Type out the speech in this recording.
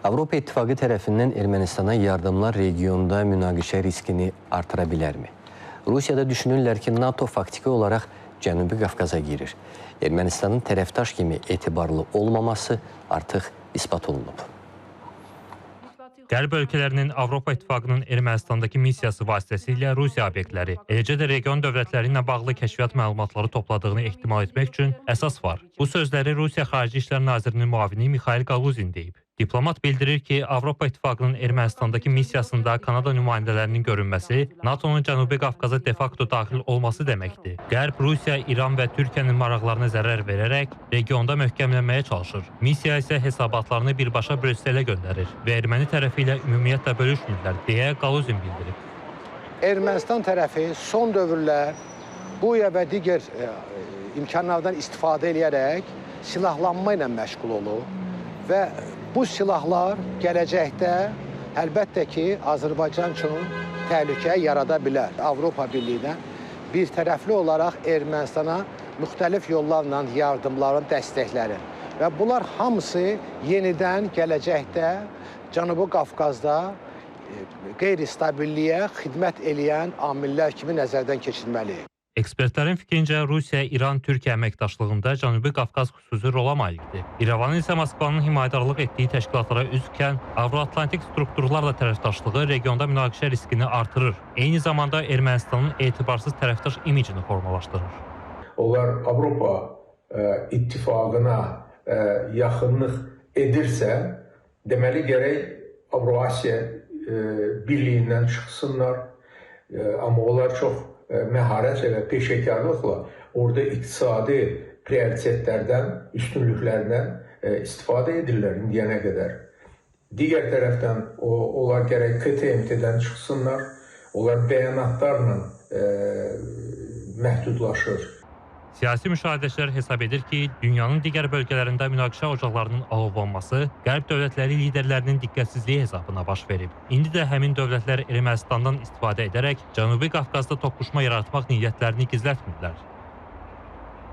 Avropa İttifaqı tərəfindən Ermənistana yardımlar regionda münaqişə riskini artıra bilərmi? Rusiyada düşünürlər ki, NATO faktiki olaraq Cənubi Qafqaza girir. Ermənistanın tərəfdaş kimi etibarlı olmaması artıq isbat olunub. Qərb ölkələrinin Avropa İttifaqının Ermənistandakı missiyası vasitəsilə Rusiya obyektləri, eləcə də region dövlətləri ilə bağlı kəşfiyyat məlumatları topladığını ehtimal etmək üçün əsas var. Bu sözləri Rusiya Xarici İşlər Nazirinin müavini Mikhail Galuzin deyib. Diplomat bildirir ki, Avropa İttifaqının Ermənistandakı missiyasında Kanada nümayəndələrinin görünməsi NATO'nun Cənubi Qafqaza de facto daxil olması deməkdir. Qərb, Rusiya, İran və Türkiyənin maraqlarına zərər verərək regionda möhkəmlənməyə çalışır. Missiya isə hesabatlarını birbaşa Brüsselə göndərir və erməni tərəfi ilə ümumiyyətlə bölüşmürlər, deyə Galuzin bildirib. Ermənistan tərəfi son dövrlər bu və digər imkanlardan istifadə edərək silahlanma ilə məşğul olur və bu silahlar gələcəkdə əlbəttə ki, Azərbaycan üçün təhlükə yarada bilər. Avropa Birliyindən bir tərəfli olaraq Ermənistana müxtəlif yollarla yardımların, dəstəkləri və bunlar hamısı yenidən gələcəkdə Cənubi Qafqazda qeyri-stabilliyə xidmət eləyən amillər kimi nəzərdən keçirməliyik. Ekspertlərin fikrincə Rusiya, İran, Türkiyə əməkdaşlığında Cənubi Qafqaz xüsusi rola malikdir. İrəvanın isə Moskvanın himayədarlıq etdiyi təşkilatlara üzvkən Avro-Atlantik strukturlarla tərəfdaşlığı regionda münaqişə riskini artırır. Eyni zamanda Ermənistanın etibarsız tərəfdaş imicini formalaşdırır. Onlar Avropa İttifaqına yaxınlıq edirsə, deməli gərək Avro-Asiya birliyindən çıxsınlar. Amma onlar çox məharət və peşəkarlıqla orada iqtisadi prioritetlərdən, üstünlüklərdən istifadə edirlər indiyənə qədər. Digər tərəfdən onlar gərək KTMT-dən çıxsınlar, onlar bəyanatlarla məhdudlaşır. Siyasi müşahidəçilər hesab edir ki, dünyanın digər bölgələrində münaqişə ocaqlarının alovlanması qərb dövlətləri liderlərinin diqqətsizliyi hesabına baş verib. İndi də həmin dövlətlər Ermənistandan istifadə edərək Cənubi Qafqazda toqquşma yaratmaq niyyətlərini gizlətmirlər.